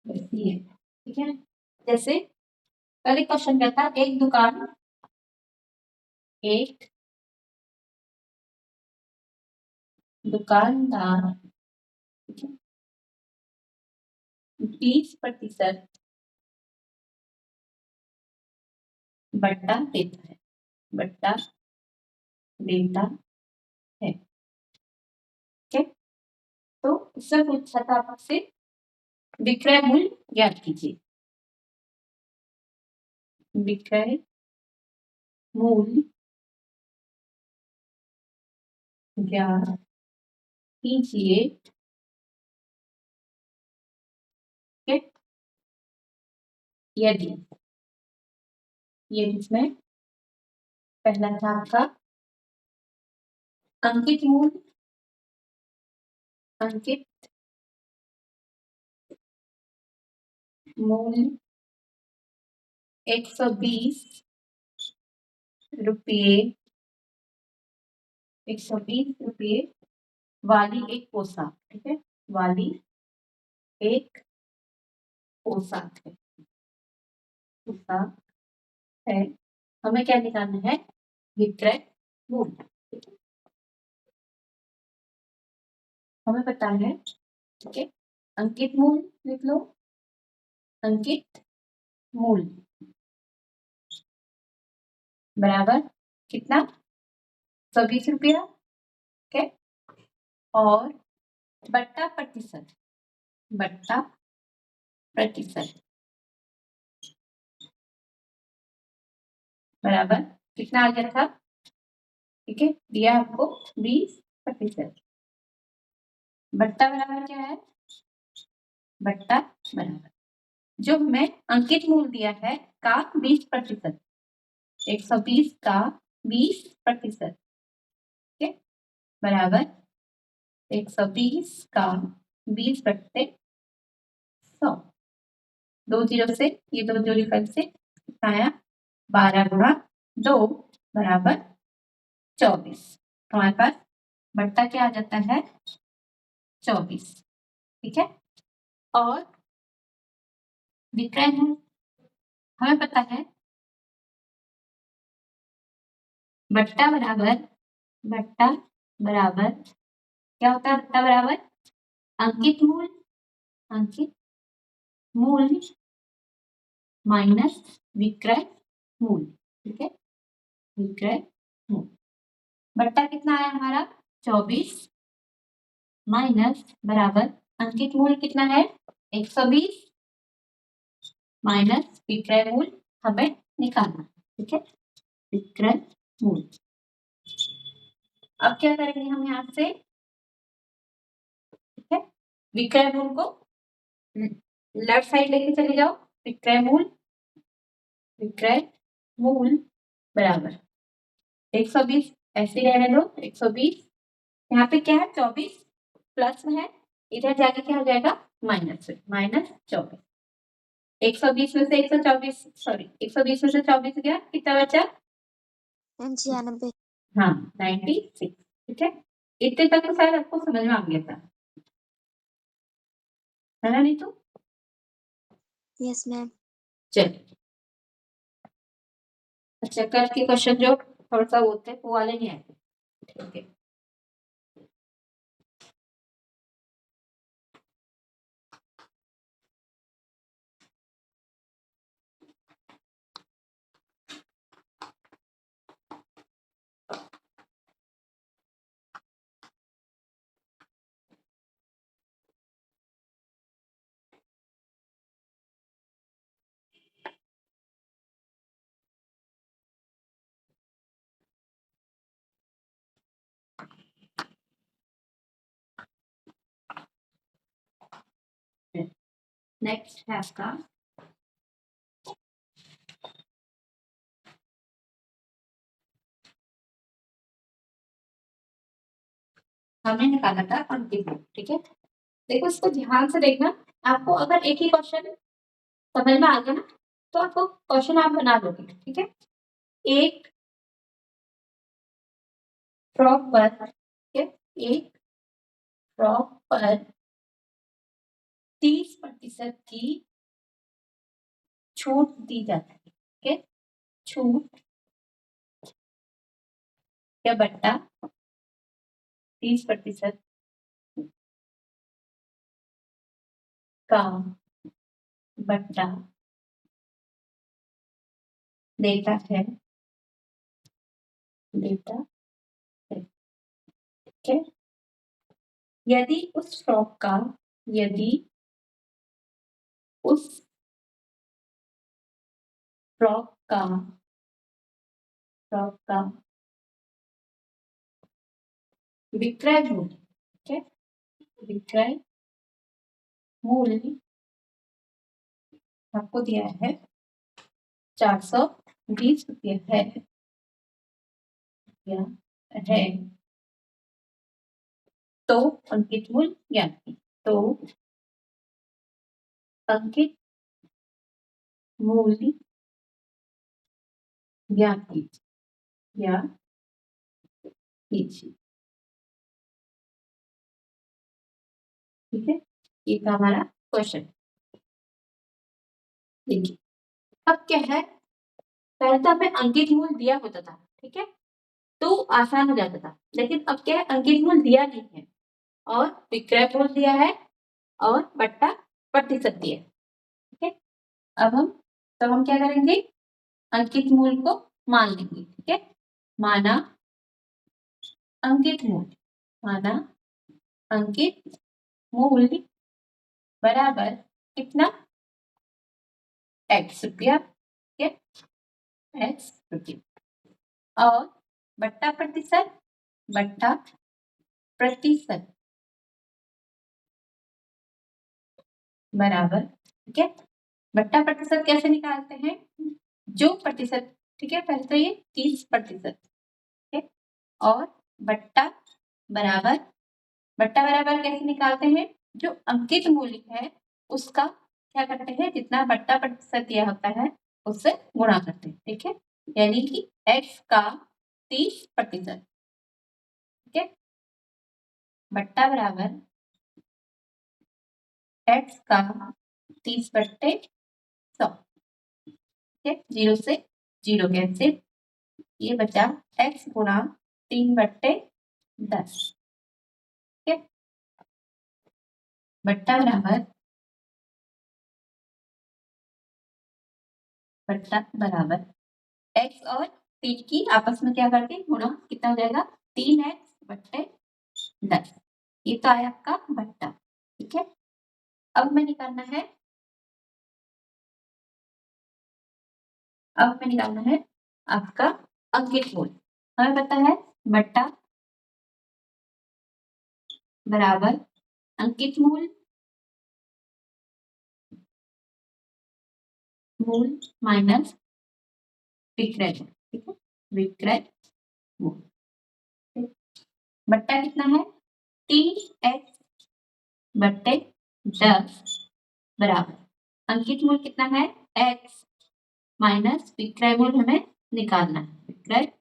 वैसी है, ठीक है। जैसे पहले क्वेश्चन कहता है एक दुकानदार 20% बट्टा देता है, ठीक है। तो इससे पूछा था आपसे विक्रय मूल्य ज्ञात कीजिए। विक्रय मूल्य ज्ञात कीजिए, ठीक है। यदि इसमें पहला था आपका अंकित मूल्य 120 रुपये वाली एक पोशाक, ठीक है, वाली एक पोशाक है, हमें क्या निकालना है? विक्रय मूल्य, ठीक है। हमें पता है, ठीक है, अंकित मूल्य लिख लो। अंकित मूल्य बराबर कितना? 120 रुपया, ठीक है। और बट्टा प्रतिशत बराबर कितना आ गया था? ठीक है, दिया आपको 20%। बट्टा बराबर क्या है? बट्टा बराबर जो हमें अंकित मूल्य दिया है का 20%, 120 का 20%, ठीक है, बराबर 120 का 20/100। 2 जीरो से ये 2 जोड़ी कर से कितना आया? 12 गुणा 2 बराबर 24। हमारे पास बट्टा क्या आ जाता है? 24, ठीक है। और विक्रय मूल्य हमें पता है बट्टा बराबर क्या होता है? बट्टा बराबर अंकित मूल्य माइनस विक्रय मूल्य, ठीक है। विक्रय मूल्य बट्टा कितना आया हमारा? 24 माइनस बराबर अंकित मूल्य कितना है? 120 माइनस विक्रय मूल्य हमें निकालना, ठीक है। विक्रय मूल्य अब क्या करेंगे हम यहाँ से? ठीक है, विक्रय मूल्य को लेफ्ट साइड लेके चले जाओ। विक्रय मूल्य बराबर 120 ऐसे रहने दो। 120 यहाँ पे क्या है? 24 प्लस में है, इधर जाके क्या हो जाएगा? माइनस 24। 120 में से 124 सॉरी 120 में से 24 गया, कितना बचा? 95। हाँ 96, ठीक है। इतने तक तो शायद आपको समझ में आ गया था, है ना नीतू? Yes ma'am. चलिए, अच्छा कल के क्वेश्चन जो थोड़ा सा होते हैं वो वाले नहीं आते, ठीक है। नेक्स्ट है आपका हमने निकाला था अंकित मूल्य, ठीक है। देखो इसको ध्यान से देखना, आपको अगर एक ही क्वेश्चन समझ में आ गया ना तो आपको क्वेश्चन आप बना दोगे, ठीक है। एक फ्रॉक पर, ठीक है, एक फ्रॉक पर 30% की छूट दी जाती है। ठीक है, छूट या बट्टा 30% का बट्टा देता है, देता है। ठीक है, यदि उस फ्रॉक का, यदि उस फ्रॉक का, फ्रॉक का विक्रय मूल्य, ठीक है, विक्रय मूल्य आपको दिया है 420 रुपये है, तो अंकित मूल्य ज्ञात कीजिए। तो अंकित मूल्य ज्ञात कीजिए, या कीजिए। ठीक है, ये था हमारा क्वेश्चन। देखिए, अब क्या है, पहले तो हमें अंकित मूल्य दिया होता था, ठीक है, तो आसान हो जाता था। लेकिन अब क्या है, अंकित मूल्य दिया नहीं है और विक्रय मूल्य दिया है और बट्टा प्रतिशत दिया है। ठीक है, अब हम क्या करेंगे, अंकित मूल्य को मान लेंगे। ठीक है, माना अंकित मूल्य, माना अंकित मूल्य बराबर कितना, x रुपया, ठीक है, x रुपया, और बट्टा प्रतिशत, बट्टा प्रतिशत बराबर, ठीक है, बट्टा प्रतिशत कैसे निकालते हैं, जो प्रतिशत, ठीक है, पहले तो ये 30%, ठीक है, और बट्टा बराबर, बट्टा बराबर कैसे निकालते हैं, जो अंकित मूल्य है उसका क्या करते हैं, जितना बट्टा प्रतिशत दिया होता है उससे गुणा करते हैं। ठीक है, यानी कि x का 30%, ठीक है, बट्टा बराबर x का 30/100, ठीक है, 0 से 0 कैंसिल, ये बचा x गुणा 3/10, ठीक है, बट्टा बराबर, बट्टा बराबर x और 3 की आपस में क्या करके गुणा, कितना हो जाएगा, 3x/10, ये तो आया आपका बट्टा। ठीक है, अब हमें निकालना है, अब हमें निकालना है आपका अंकित मूल्य। हमें पता है बट्टा बराबर अंकित मूल्य, मूल्य माइनस विक्रय मूल्य, ठीक है, विक्रय मूल्य, ठीक? बट्टा कितना है, 3x/10 बराबर अंकित मूल्य कितना है, x माइनस विक्रय मूल्य हमें निकालना है, विक्रय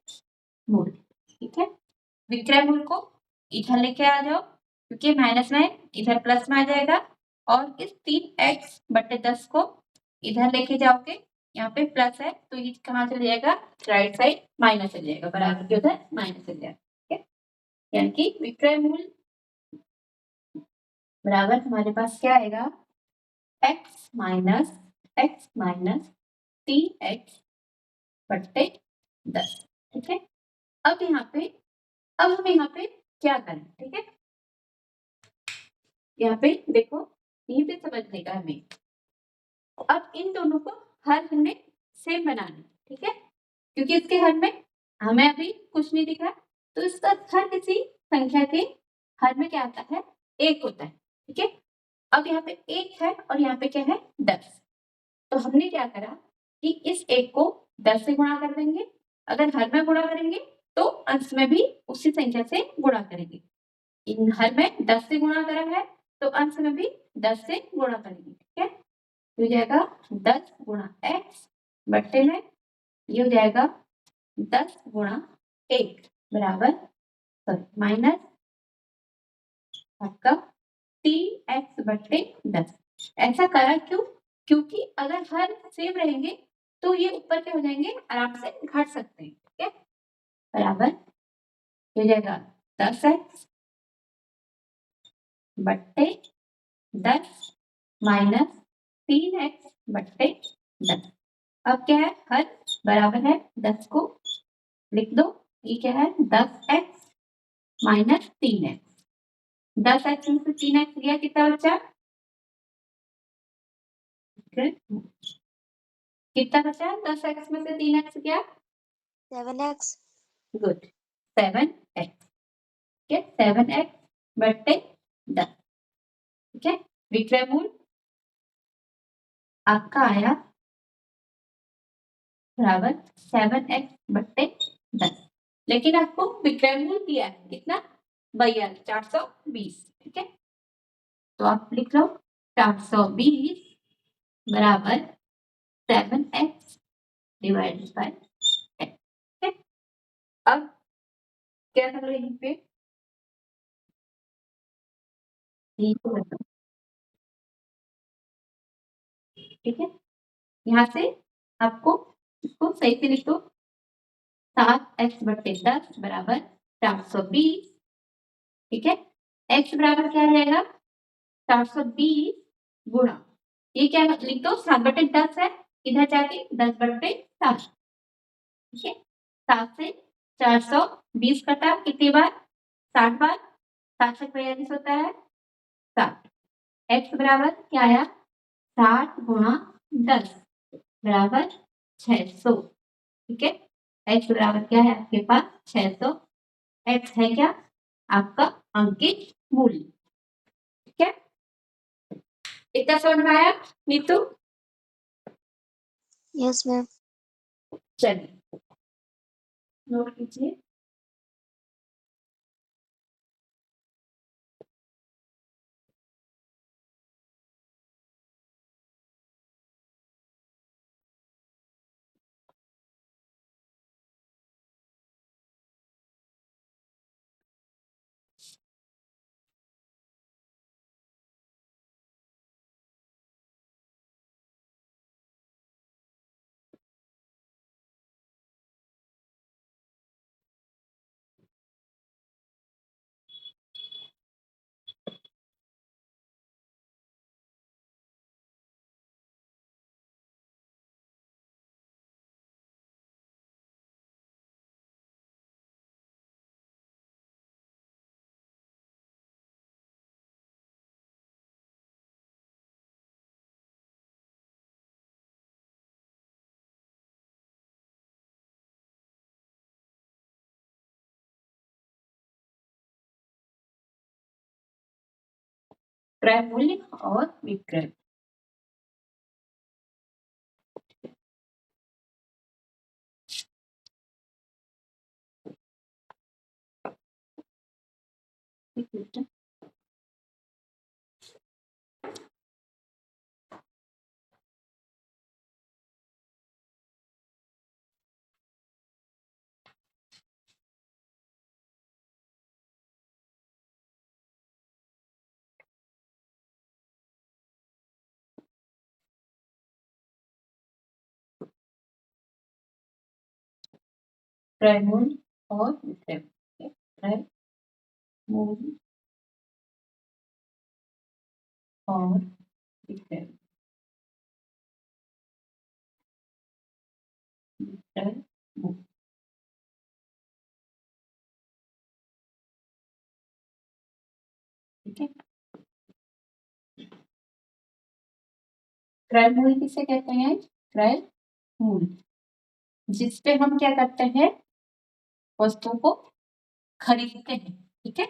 मूल्य। ठीक है, विक्रय मूल्य को इधर लेके आ जाओ, क्योंकि माइनस में इधर प्लस में आ जाएगा, और इस 3x/10 को इधर लेके जाओगे, यहाँ पे प्लस है तो ये कहाँ चले जाएगा, राइट साइड माइनस चले जाएगा, बराबर के उधर माइनस चले जाएगा। ठीक है, यानी कि विक्रय मूल्य बराबर हमारे पास क्या आएगा, x माइनस 3x/10। ठीक है, अब यहाँ पे, अब हम यहाँ पे क्या करें, ठीक है, यहाँ पे देखो, यहीं पे समझने का हमें, अब इन दोनों को हर हमने सेम बनाना है। ठीक है, क्योंकि इसके हर में हमें अभी कुछ नहीं दिख रहा, तो इसका हर किसी संख्या के हर में क्या आता है, 1 होता है। ठीक है, अब यहाँ पे 1 है और यहाँ पे क्या है, 10, तो हमने क्या करा कि इस 1 को 10 से गुणा कर देंगे, अगर हर में गुणा करेंगे तो अंश में भी उसी संख्या से गुणा करेंगे। इन हर में 10 से गुणा करा है तो अंश में भी 10 से गुणा करेंगे। ठीक है, हो जाएगा 10 गुणा x बट्टे में ये हो जाएगा 10 गुणा 1 बराबर, सॉरी माइनस आपका 3x/10। ऐसा करा क्यों? क्योंकि अगर हर सेम रहेंगे तो ये ऊपर के हो जाएंगे, आराम से घट सकते हैं। ठीक है, बराबर हो जाएगा 10x बट्टे 10 माइनस 3x बट्टे 10। अब क्या है, हर बराबर है 10 को लिख दो, ये क्या है 10x माइनस 3x। 10x में से 3x गया, कितना बचा? कितना बचा? 10x में से 3x गया 7x गुड 7x। ठीक है, 7x बट्टे 10। ठीक है, विक्रय मूल आपका आया बराबर 7x बट्टे 10, लेकिन आपको विक्रय मूल दिया है कितना? 420। ठीक है, तो आप लिख लो 420 बराबर 7x डिवाइडेड बाय 10। ठीक है, अब क्या कर लो यहीं पे, यहीं पे रख दो। ठीक है, यहाँ से आपको इसको सही से लिख दो, 7x बट्टे 10 बराबर 420। ठीक है, x बराबर क्या आ जाएगा? 420 गुणा, ये क्या लिख दो, 7 बटे 10 है, इधर जाके 10 बटे 7। ठीक है, 7 से 420 कटा कितनी बार? 60 बार। 7 से 42 होता है 60। x बराबर क्या आया? 60 गुणा 10 बराबर 600। ठीक है, x बराबर क्या है आपके पास? 600। x है क्या? आपका अंकित मूल्य। ठीक है, इतना समझ में आया नीतू? yes ma'am चलिए नोट कीजिए। क्रय मूल्य और विक्रय। एक मिनट, क्रय मूल्य और विक्रय। क्रय मूल्य और विक्रय। विक्रय मूल्य। ठीक है, क्रय मूल्य किसे कहते हैं? क्रय मूल्य जिसपे हम क्या करते हैं, वस्तु को खरीदते हैं। ठीक है,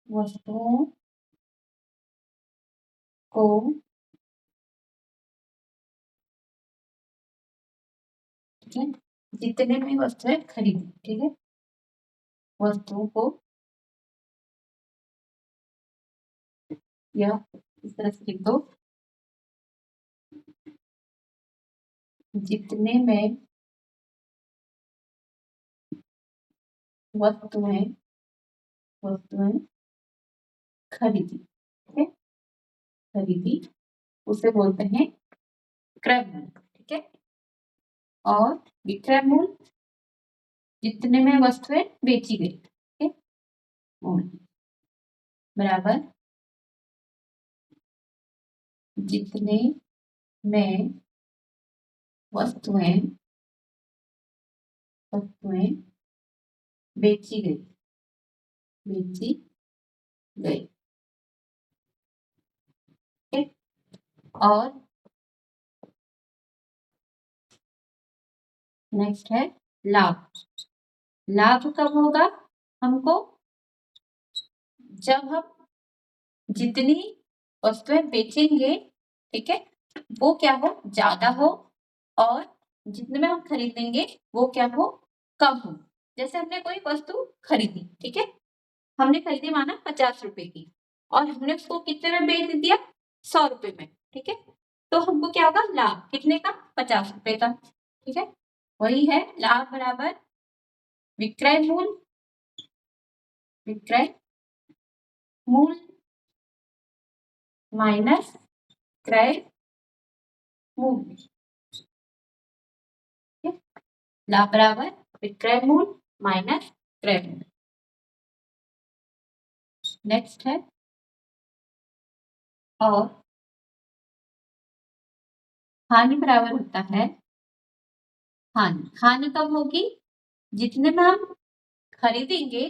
वस्तुओं को ठीक है, जितने भी वस्तुएं खरीदी। ठीक है, वस्तुओं को या इस तरह से लिख दो, जितने में वस्तुएं खरीदी, ठीक है, खरीदी उसे बोलते हैं क्रय मूल्य, ठीक है। और विक्रय मूल्य जितने में वस्तुएं बेची गई, ठीक है, मूल्य बराबर जितने में वस्तुएं बेची गई, ठीक है। और नेक्स्ट है लाभ। लाभ कब होगा हमको, जब हम जितनी वस्तुएं बेचेंगे, ठीक है, वो क्या हो, ज्यादा हो, और जितने में हम खरीदेंगे वो क्या हो, कम हो। जैसे हमने कोई वस्तु खरीदी, ठीक है, हमने खरीदी माना 50 रुपए की, और हमने उसको कितने में बेच दिया, 100 रुपए में, ठीक है, तो हमको क्या होगा, लाभ कितने का, 50 रुपए का, ठीक है। वही है लाभ बराबर विक्रय मूल्य माइनस क्रय मूल्य, ठीक है? लाभ बराबर विक्रय मूल्य माइनस क्रय मूल्य। नेक्स्ट है और हानि बराबर होता है हानि कब होगी, जितने में हम खरीदेंगे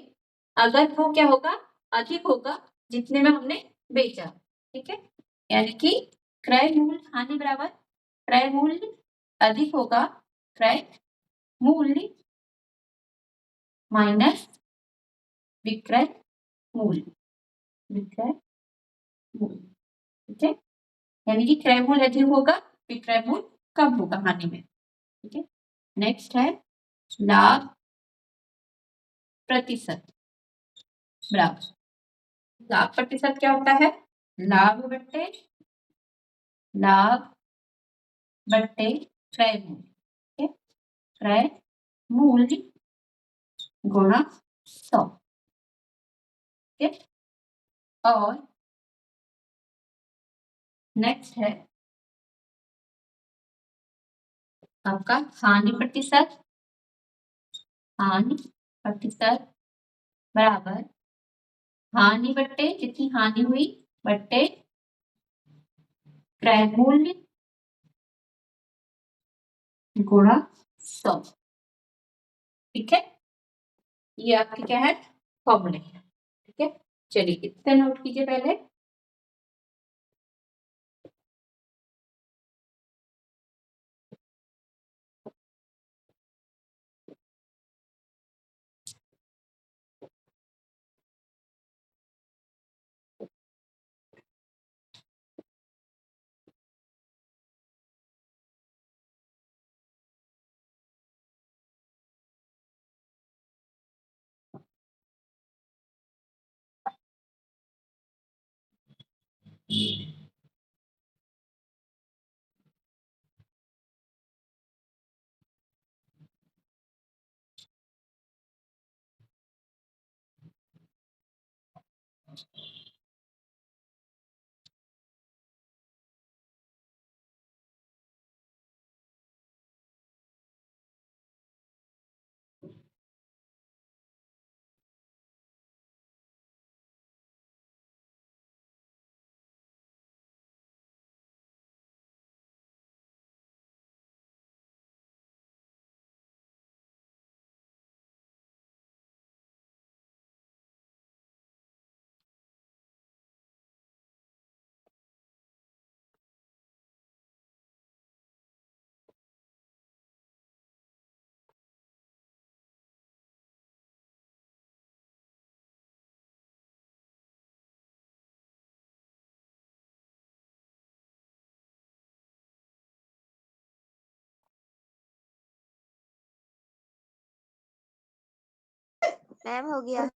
अगर वो क्या होगा, अधिक होगा जितने में हमने बेचा, ठीक है। यानी कि क्रय मूल्य हानि बराबर क्रय मूल्य अधिक होगा क्रय मूल्य माइनस विक्रय मूल्य, ठीक है। यानी कि क्रय मूल्य अधिक होगा, विक्रय मूल्य कम होगा हानि में, ठीक है। नेक्स्ट है लाभ प्रतिशत बराबर, लाभ प्रतिशत क्या होता है, लाभ बट्टे क्रय मूल्य, ठीक है, क्रय मूल्य गुणा 100, ठीक है। और नेक्स्ट है आपका हानि प्रतिशत बराबर हानि बट्टे जितनी हानि हुई बट्टे क्रय मूल्य गुणा 100, ठीक है। ये आपकी क्या है, फॉर्मूले, ठीक है। चलिए इतना नोट कीजिए पहले। मैम हो गया।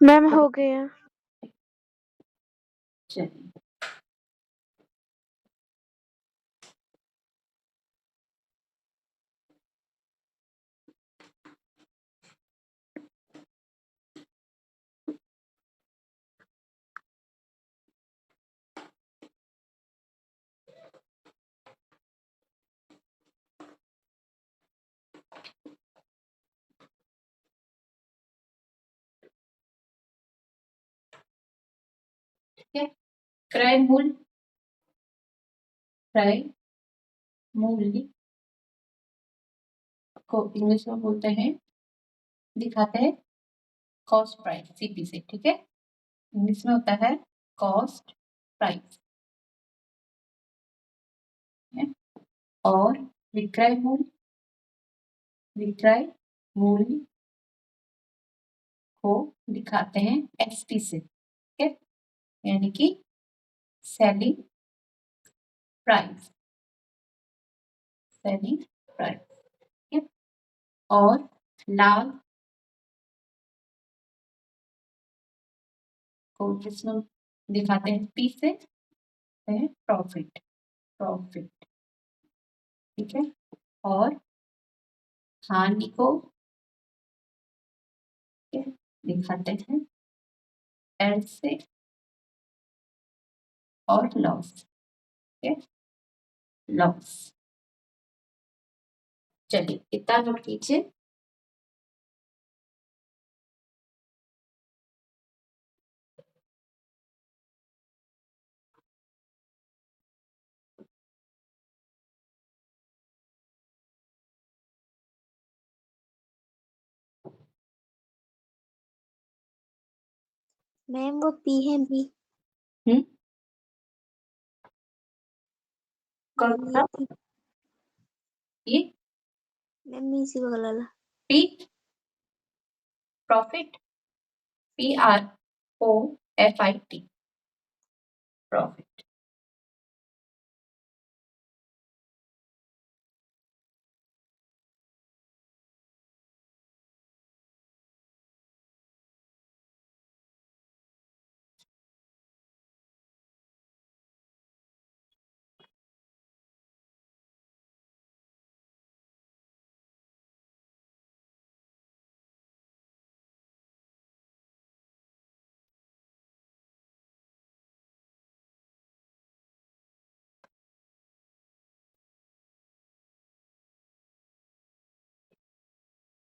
मैम हो गया। चलिए है। क्रय मूल्य को इंग्लिश में बोलते हैं, दिखाते हैं कॉस्ट प्राइस, सीपी से। ठीक है, इंग्लिश में होता है कॉस्ट प्राइस। और विक्रय मूल्य को दिखाते हैं एसपी से। ठीक है, यानी कि सेलिंग प्राइस। ठीक है, और लाभ को जिसमें दिखाते हैं पी से, प्रॉफिट। ठीक है, और हानि को दिखाते हैं एल से, और लॉस। चलिए इतना नोट कीजिए। मैम वो पी है बी। कौन सा? ये मैम मी सी बगल पी प्रॉफिट, PROFIT, प्रॉफिट।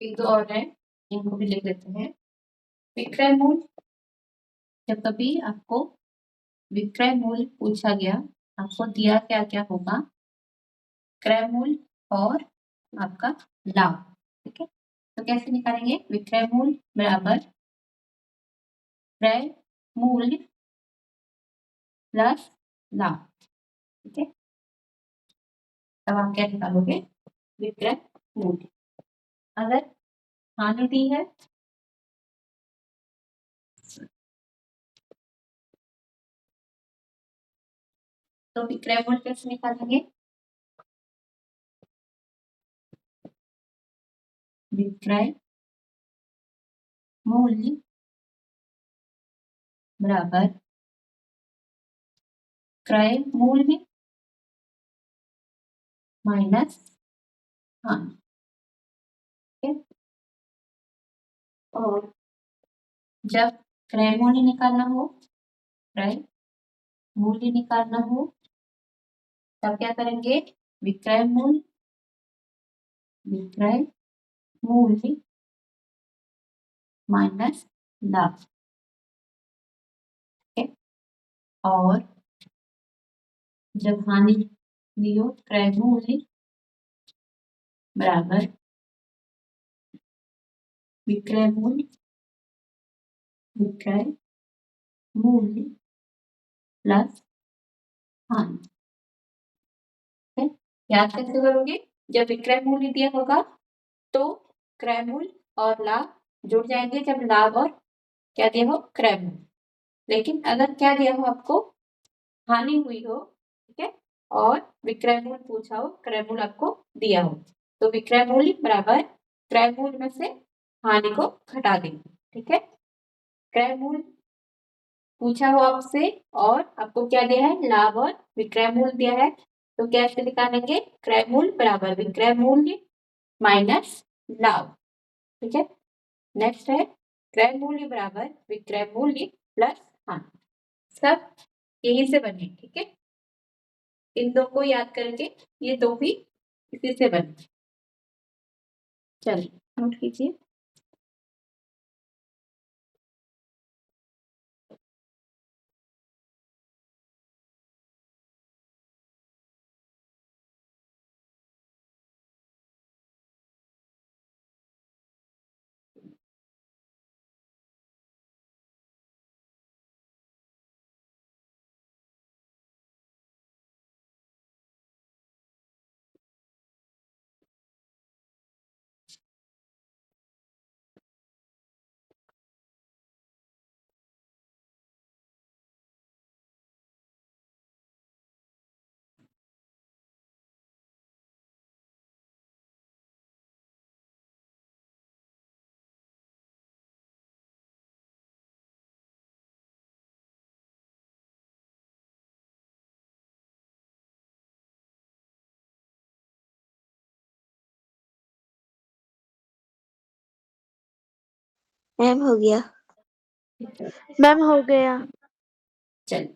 एक दो और है, इनको भी लिख लेते हैं। विक्रय मूल्य, जब कभी आपको विक्रय मूल्य पूछा गया, आपको दिया क्या क्या होगा, क्रय मूल्य और आपका लाभ। ठीक है, तो कैसे निकालेंगे? विक्रय मूल्य बराबर क्रय मूल्य प्लस लाभ। ठीक है, तब आप क्या निकालोगे? विक्रय मूल्य। अगर हानि दी है तो विक्रय मूल्य कैसे निकालेंगे? विक्रय मूल्य बराबर क्रय मूल्य माइनस हानि। ठीक है, और जब क्रय मूल्य निकालना हो, क्रय मूल्य निकालना हो, तब क्या करेंगे? विक्रय मूल्य माइनस लाभ। ठीक है, और जब हानि दी हो, क्रय मूल्य बराबर विक्रय मूल्य प्लस हानि। ठीक है, याद कैसे करोगे? जब विक्रय मूल्य दिया होगा तो क्रय मूल्य और लाभ जुड़ जाएंगे, जब लाभ और क्या दिया हो, क्रय मूल्य। लेकिन अगर क्या दिया हो आपको, हानि हुई हो, ठीक है, और विक्रय मूल्य पूछा हो, क्रय मूल्य आपको दिया हो, तो विक्रय मूल्य बराबर क्रय मूल्य में से हानि को घटा देंगे। ठीक है, क्रय मूल्य पूछा हो आपसे और आपको क्या दिया है, लाभ और विक्रय मूल्य दिया है, तो कैसे निकालेंगे? क्रय मूल्य बराबर विक्रय मूल्य माइनस लाभ। ठीक है, नेक्स्ट है क्रय मूल्य बराबर विक्रय मूल्य प्लस हानि। सब यही से बने। ठीक है, इन दो को याद करके ये दो भी इसी से बने। चलिए नोट कीजिए। मैम हो गया। मैम हो गया। चलिए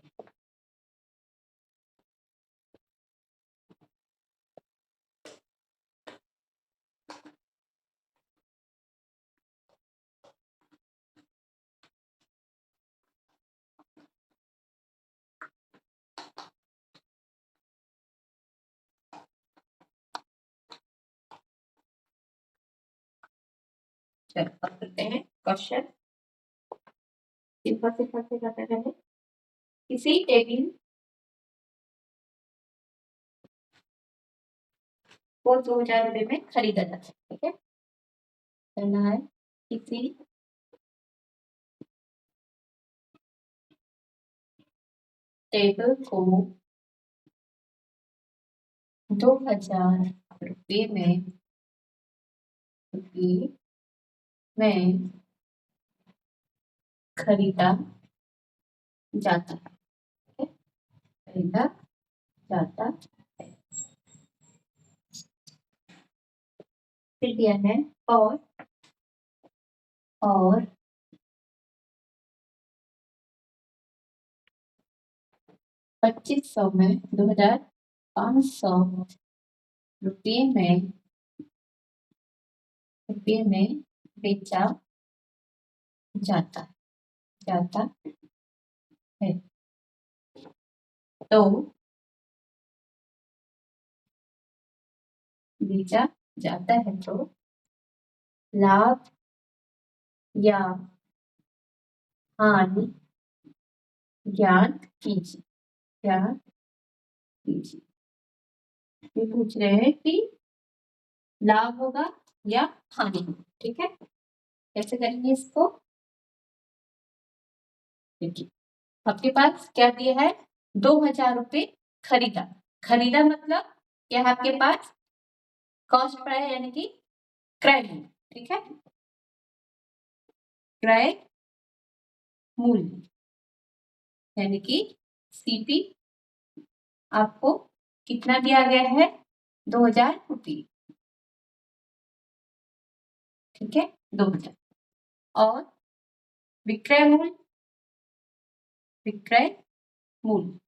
अब करते हैं क्वेश्चन। सिंपल सिंपल से करते रहे। किसी टेबल को 2000 रुपए में खरीदा जाता है, ठीक है। करना है किसी टेबल को 2000 रुपए में खरीदा जाता है, ठीक है? खरीदा जाता है। फिर दिया है और 2500 में 2500 रुपये में बेचा जाता है। तो बेचा जाता है तो लाभ या हानि ज्ञात कीजिए। ये पूछ रहे हैं कि लाभ होगा या हानि होगा, ठीक है। कैसे करेंगे इसको? देखिए आपके पास क्या दिया है, 2000 रुपये खरीदा मतलब क्या है आपके पास, कॉस्ट प्राइस यानी कि क्रय मूल्य, ठीक है। क्रय मूल्य यानी कि सीपी आपको कितना दिया गया है, 2000 रुपये, ठीक है, 2000। और विक्रय मूल्य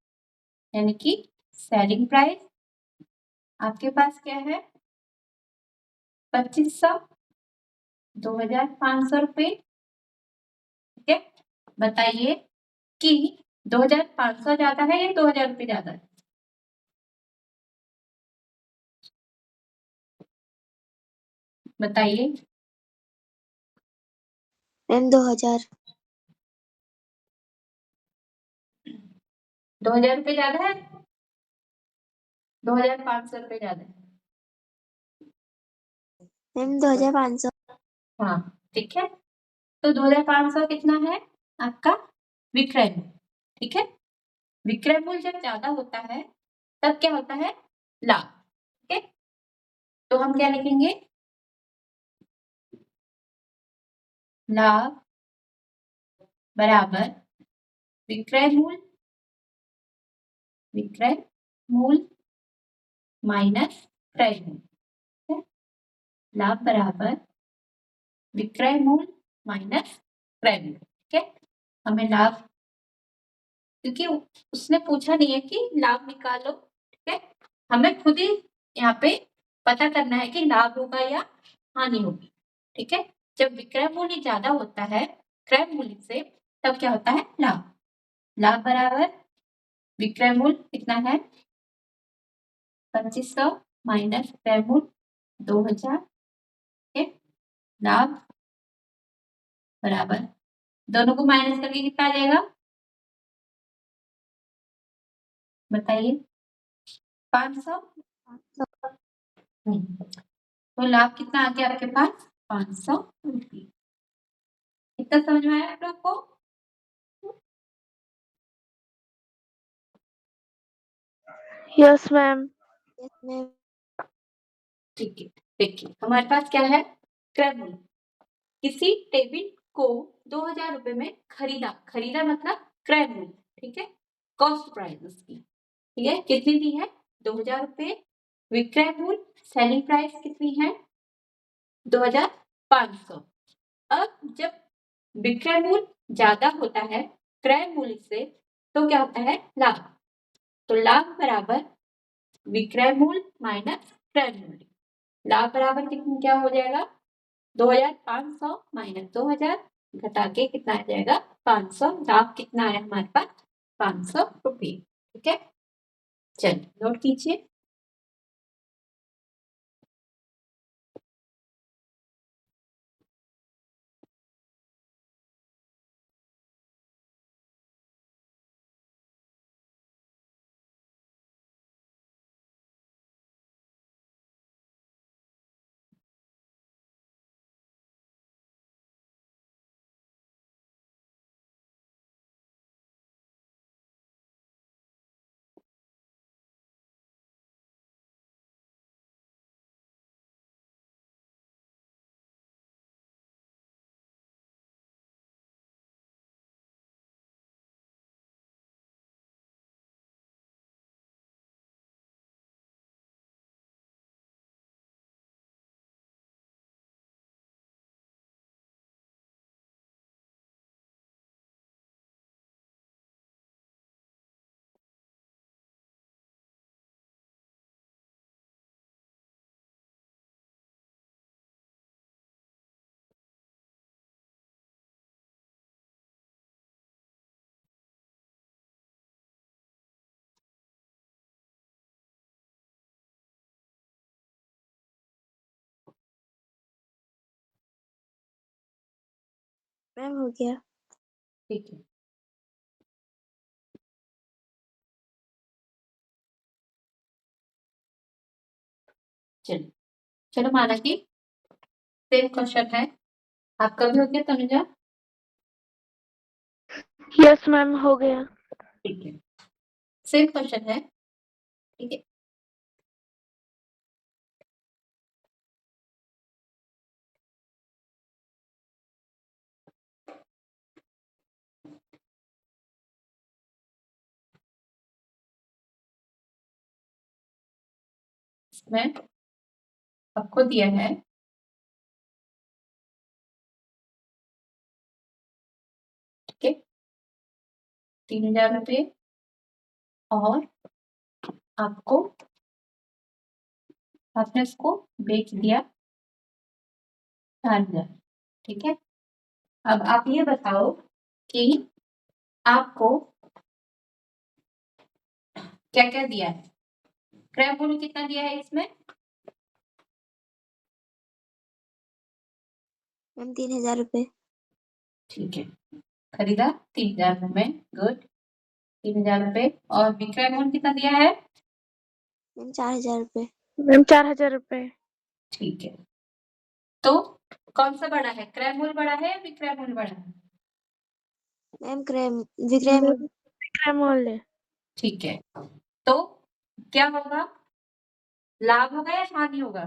यानी कि सेलिंग प्राइस आपके पास क्या है, 2500, 2500 रुपये, ठीक है। बताइए कि 2500 ज्यादा है या 2000 रुपये ज्यादा है? बताइए। मैम 2000। 2000 रुपये ज्यादा है, 2500 रुपये ज्यादा है? मैम 2500। हाँ ठीक है, तो 2500 कितना है आपका विक्रय मूल्य, ठीक है। विक्रय मूल्य जब ज्यादा होता है तब क्या होता है, लाभ, ठीक है। तो हम क्या लिखेंगे, लाभ बराबर विक्रय मूल्य माइनस क्रय मूल्य, ठीक है। लाभ बराबर विक्रय मूल्य माइनस क्रय मूल्य, ठीक है। हमें लाभ, क्योंकि उसने पूछा नहीं है कि लाभ निकालो, ठीक है। हमें खुद ही यहाँ पे पता करना है कि लाभ होगा या हानि होगी, ठीक है। जब विक्रय मूल्य ज्यादा होता है क्रय मूल्य से तब क्या होता है, लाभ बराबर विक्रय मूल्य कितना है, 2500 माइनस क्रय मूल्य 2000, ठीक है। लाभ बराबर, दोनों को माइनस करके कितना आ जाएगा, बताइए, 500। तो लाभ कितना आ गया आपके पास, 500 रुपये। इतना समझ में आया आप लोग को? Yes ma'am. Yes ma'am. ठीक है, देखिए हमारे पास क्या है, क्रय मूल्य। किसी टेबल को 2000 रुपए में खरीदा मतलब क्रय मूल्य, ठीक है, कॉस्ट प्राइस उसकी, ठीक है, कितनी दी है, 2000 रुपए। विक्रय मूल्य सेलिंग प्राइस कितनी है, 2500। अब जब विक्रय मूल्य ज्यादा होता है क्रय मूल्य से तो क्या होता है लाभ। तो लाभ बराबर विक्रय मूल्य माइनस क्रय मूल्य। लाभ बराबर कितना क्या हो जाएगा 2500 माइनस 2000 घटा के कितना आ जाएगा 500। लाभ कितना है हमारे पास 500 रुपये। ठीक है, चलिए नोट कीजिए। मैम हो गया। ठीक है, चलो चलो माना कि सेम क्वेश्चन है आपका भी हो गया तनुजा। यस मैम हो गया। ठीक है, सेम क्वेश्चन है। ठीक है, इसमें आपको दिया है ठीक है 3000 रुपये और आपको आपने इसको बेच दिया 4000। ठीक है, अब आप ये बताओ कि आपको क्या क्या दिया है। क्रय मूल्य कितना दिया है इसमें मैम 3000 रुपये। ठीक है, खरीदा 3000 में, गुड 3000 रुपये। और विक्रय मूल्य कितना दिया है मैम 4000 रुपये। मैम 4000 रुपये। ठीक है, तो कौन सा बड़ा है क्रय मूल्य बड़ा है या विक्रय मूल्य बड़ा है। मैम विक्रय मूल्य। विक्रय मूल्य। ठीक है, तो क्या होगा लाभ होगा या हानि होगा।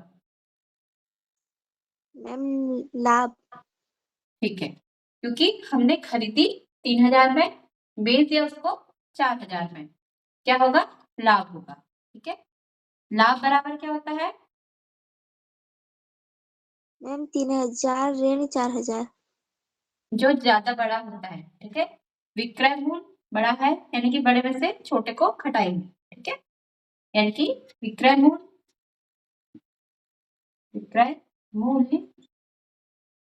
मैम लाभ। ठीक है, क्योंकि हमने खरीदी 3000 में, बेच दिया उसको 4000 में, क्या होगा लाभ होगा। ठीक है, लाभ बराबर क्या होता है मैम 3000 ऋण 4000। जो ज्यादा बड़ा होता है। ठीक है, विक्रय मूल्य बड़ा है यानी कि बड़े में से छोटे को घटाएंगे। ठीक है, यानी कि विक्रय मूल्य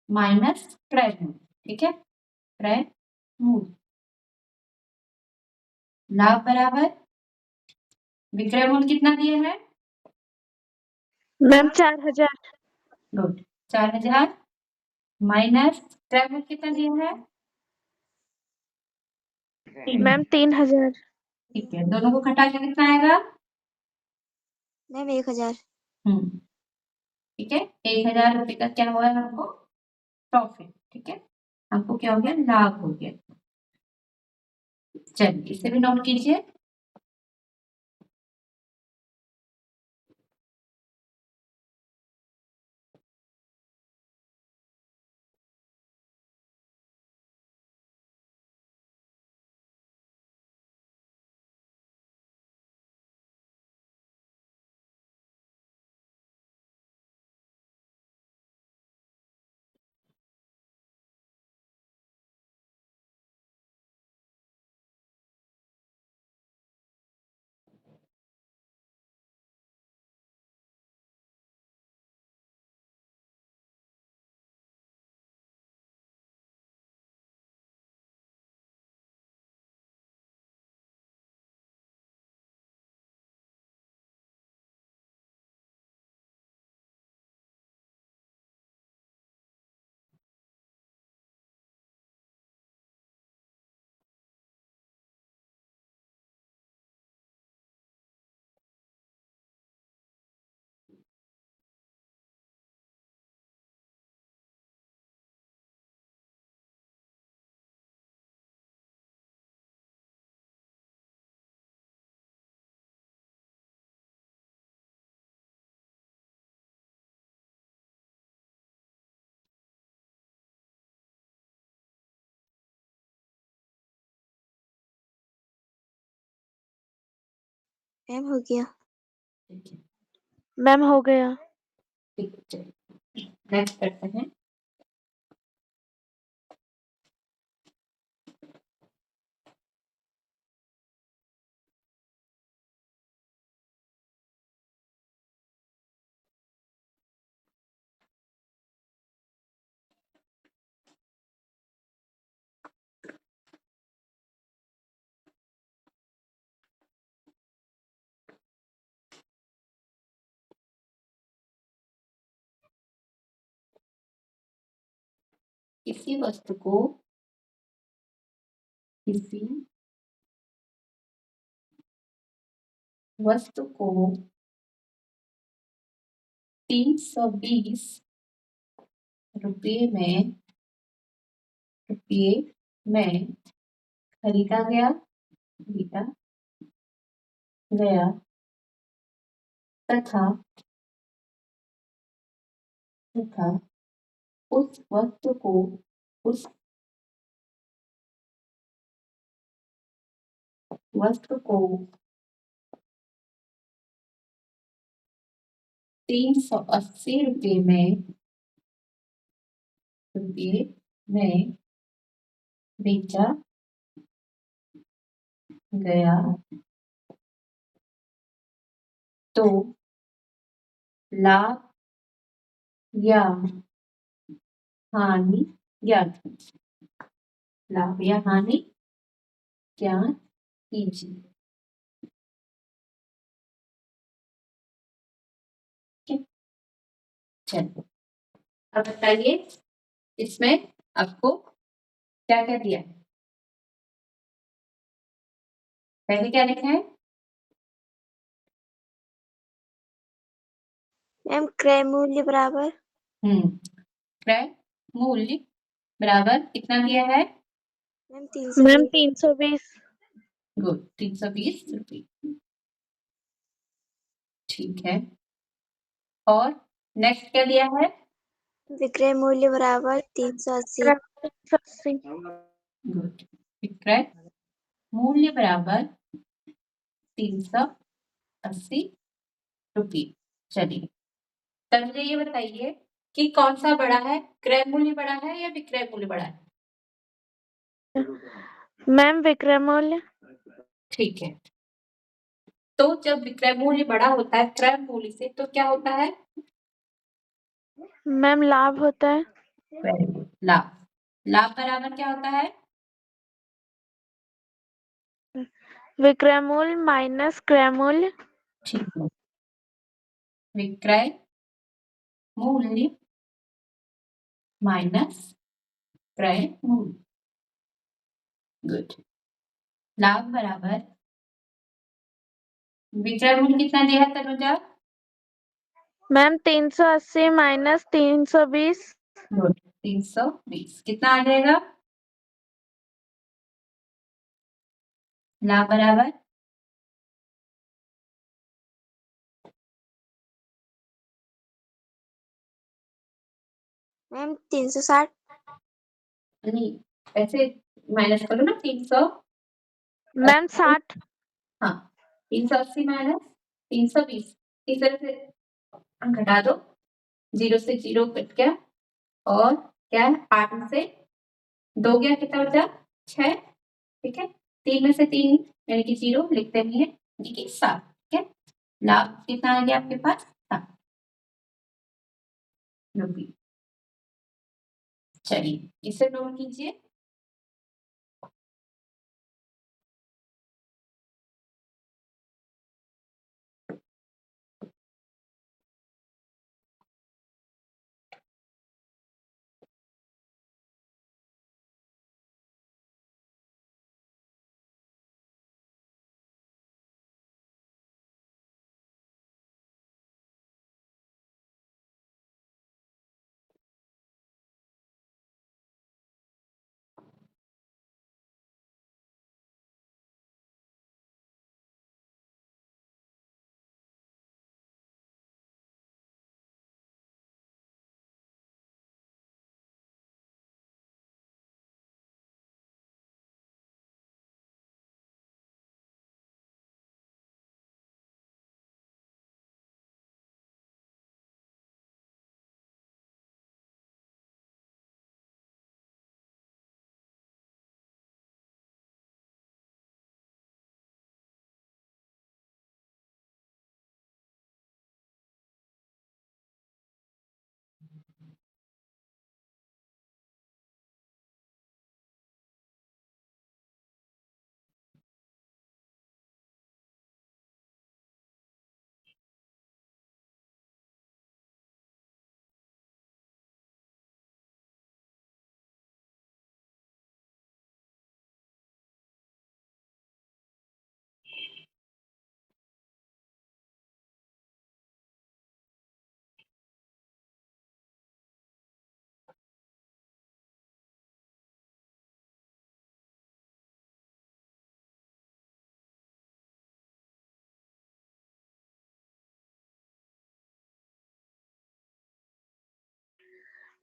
माइनस क्रय मूल्य। ठीक है, क्रय मूल्य लाभ बराबर विक्रय मूल्य कितना दिए हैं मैम 4000। गुड 4000 माइनस क्रय मूल्य कितना दिया है मैम 3000। ठीक है, दोनों को घटा के कितना आएगा मैम 1000। ठीक है, 1000 रुपये का क्या हुआ हमको प्रॉफिट। ठीक है, हमको क्या हो गया लाभ हो गया। चलिए इसे भी नोट कीजिए। मैम हो गया। ठीक है, मैम हो गया। ठीक है, चलिए नेक्स्ट करते हैं। किसी वस्तु को किसी वस्तु को 320 रुपये में खरीदा गया तथा उस वस्तु को उस वस्तु को 380 रुपये में बेचा गया तो लाभ या हानि ज्ञात कीजिए। लाभ या हानि ज्ञात कीजिए। ठीक है, चलिए अब बताइए इसमें आपको क्या क्या दिया है। पहले क्या लिखा है? मैम क्रय मूल्य बराबर क्रय मूल्य बराबर कितना दिया है? Ma'am ma'am 320। 320। गुड, 320 रुपये। ठीक है, और नेक्स्ट क्या दिया है? विक्रय मूल्य बराबर 380। 380। गुड, विक्रय मूल्य बराबर 380 रुपये। चलिए तब मुझे ये बताइए कि कौन सा बड़ा है, क्रय मूल्य बड़ा है या विक्रय मूल्य बड़ा है? मैम विक्रय मूल्य। ठीक है, तो जब विक्रय मूल्य बड़ा होता है क्रय मूल्य से तो क्या होता है? मैम लाभ होता है। वेरी गुड, लाभ। लाभ बराबर क्या होता है? विक्रय मूल्य माइनस क्रय मूल्य। ठीक है, विक्रय मूल्य माइनस क्रय मूल्य। गुड, लाभ बराबर विक्रय मूल्य कितना दिया है तनुजा? Ma'am 380 minus 320। गुड, 320 कितना आ जाएगा? लाभ बराबर मैम 360। नहीं, ऐसे माइनस करो ना 300। मैम 60। हाँ, 380 माइनस 320, इस तरह से घटा दो, 0 से 0 कट गया और क्या है 8 में से 2 गया, कितना बचा? 6। ठीक है, 3 में से 3 यानी कि 0 लिखते नहीं है, यानी कि 7। ठीक है, लाभ कितना आ गया आपके पास? 7 रुपये। चलिए इसे नोट कीजिए।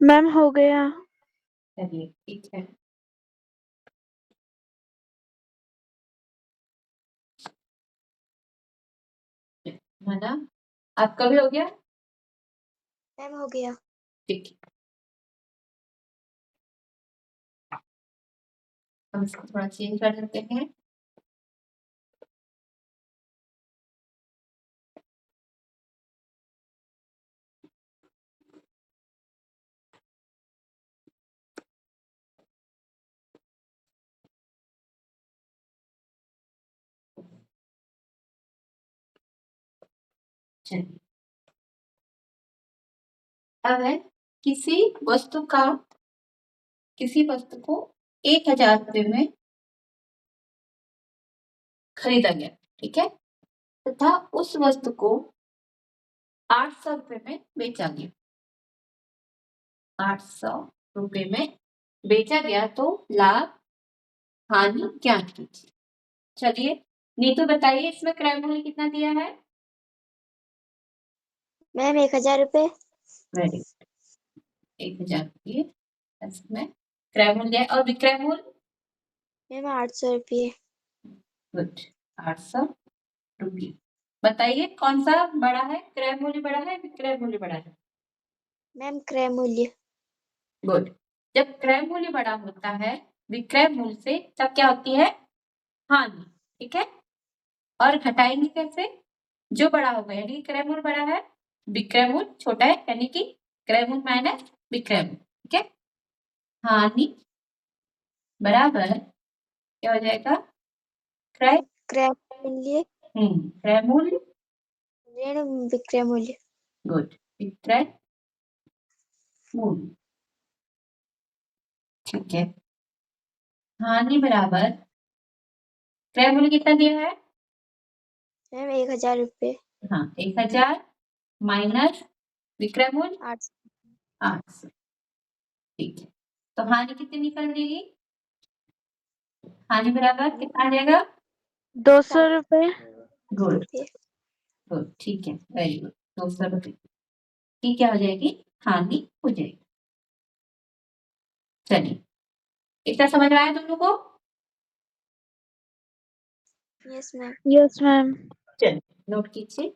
मैम हो गया। चलिए ठीक है। है ना, आपका भी हो गया? मैम हो गया। ठीक है, हम इसको थोड़ा चेंज कर देते हैं। चलिए, अब है किसी वस्तु का, किसी वस्तु को 1000 रुपये में खरीदा गया, ठीक है, तथा उस वस्तु को 800 रुपये में बेचा गया। 800 रुपये में बेचा गया, तो लाभ हानि ज्ञात कीजिए। चलिए नीतू बताइए, इसमें क्रय मूल्य कितना दिया है? मैम 1000 रुपये। वेरी गुड, 1000 रुपये इसमें क्रय मूल्य है। और विक्रय मूल्य? मैम 800 रुपये। गुड, 800 रुपये। बताइए कौन सा बड़ा है, क्रय मूल्य बड़ा है, विक्रय मूल्य बड़ा है? मैम क्रय मूल्य। गुड, जब क्रय मूल्य बड़ा होता है विक्रय मूल्य से, तब क्या होती है? हानि, ठीक है। और घटाएंगे कैसे? जो बड़ा होगा, यानी कि क्रय मूल्य बड़ा है, विक्रय मूल्य छोटा है, यानी कि क्रय मूल्य माइनस विक्रय मूल्य, ठीक है। हानि बराबर क्या हो जाएगा? क्रय क्रय मूल्य क्रय मूल्य, ऋण विक्रय मूल्य। गुड, विक्रय मूल्य, ठीक है। हानि बराबर क्रय मूल्य कितना दिया है? मैम 1000 रुपये। हाँ, 1000 माइनस विक्रय मूल्य 800। 800, ठीक है। तो हानि कितनी निकल जाएगी? हानि बराबर कितना आ जाएगा? 200 रुपये। गुड गुड, ठीक है, वेरी गुड, 200 रुपये की क्या हो जाएगी? हानि हो जाएगी। चलिए, इतना समझ में आया तुम लोग को? Yes ma'am. Yes ma'am. चलिए नोट कीजिए।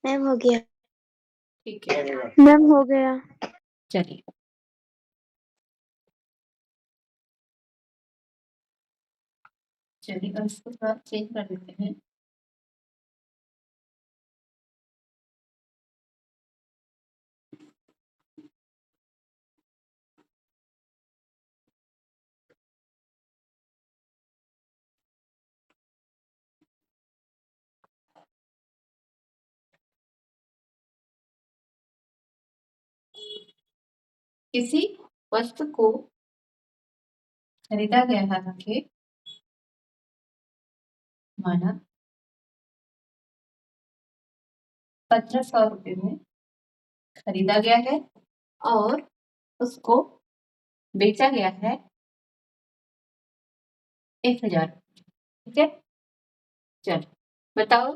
मैम हो गया। ठीक है, मैम हो गया। चलिए चलिए, अब इसको थोड़ा चेंज कर देते हैं। किसी वस्तु को खरीदा गया था कि माना 1500 में खरीदा गया है और उसको बेचा गया है 1000। ठीक है, चलो बताओ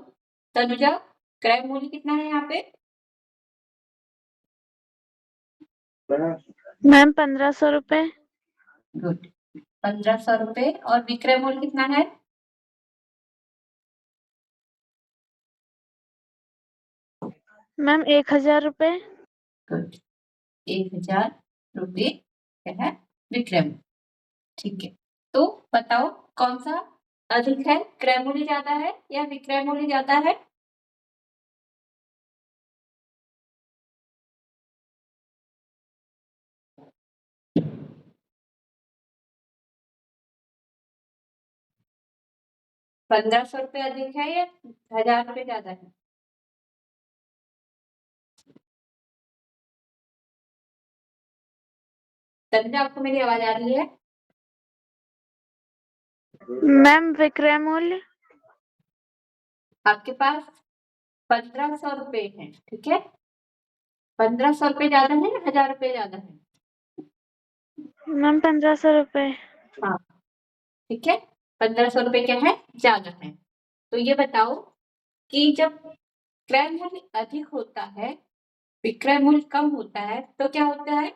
तनुजा, क्रय मूल्य कितना है यहाँ पे? मैम 1500 रुपए। गुड, 1500 और विक्रय मूल्य कितना है? मैम 1000 रुपए। गुड, 1000 क्या है विक्रय मूल्य। ठीक है, तो बताओ कौन सा अधिक है, क्रय मूल्य ज्यादा है या विक्रय मूल्य ज्यादा है? ₹1500 अधिक है या 1000 रुपए ज्यादा है? तनुजा, आपको मेरी आवाज आ रही है? मैम विक्रय मूल्य। आपके पास 1500 है, ठीक है? 1500 ज्यादा है या 1000 ज्यादा है? मैम 1500 रुपए। हाँ, ठीक है, 1500 क्या है, ज्यादा है। तो ये बताओ कि जब क्रय मूल्य अधिक होता है, विक्रय मूल्य कम होता है, तो क्या होता है?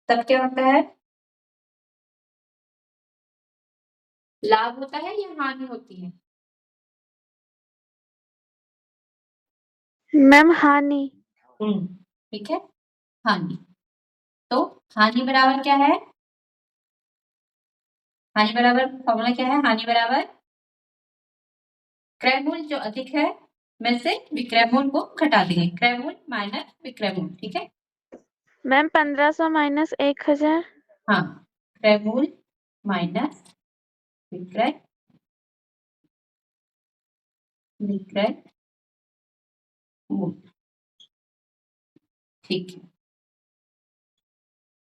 तब क्या होता है? लाभ होता है या हानि होती है? मैम हानि। ठीक है, हानि। तो हानि बराबर क्या है? हानि बराबर फॉर्मूला क्या है? हानि बराबर क्रय मूल्य जो अधिक है में से विक्रय मूल्य को घटा देंगे, क्रय मूल्य माइनस विक्रय मूल्य। ठीक है, मैम 1500 माइनस 1000। हाँ, क्रय मूल्य माइनस विक्रय विक्रय मूल्य। ठीक है,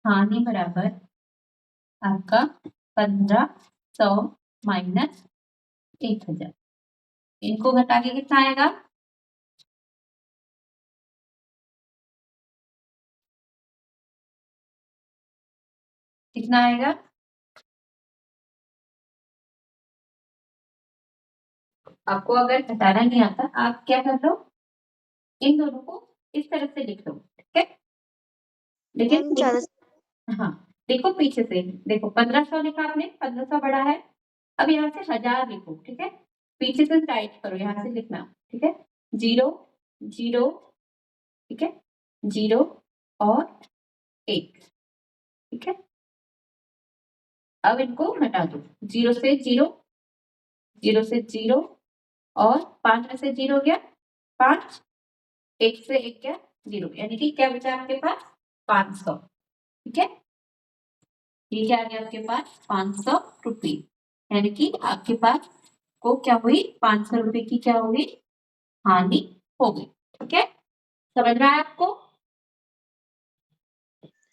हानि बराबर आपका 1500 माइनस 1000, इनको घटा के कितना आएगा? कितना आएगा? आपको अगर घटाना नहीं आता, आप क्या कर लो, इन दोनों को इस तरह से लिख लो। ठीक है, लेकिन मैम 1400। हाँ, देखो पीछे से, देखो 1500 लिखा आपने, 1500 बड़ा है। अब यहाँ से 1000 लिखो। ठीक है, पीछे से राइट करो, यहाँ से लिखना। ठीक है, 0 0, ठीक है, 0 और 1। ठीक है, अब इनको हटा दो, 0 से 0, 0 से 0 और 5 में से 0 गया 5, 1 से 1 गया 0, यानी कि क्या बचा आपके पास? 500। ठीक है, ये क्या आ गया आपके पास? 500 रुपये, यानी कि आपके पास को क्या हुई? 500 रुपये की क्या हुई? हानि हो गई। ठीक है, समझ में आया आपको?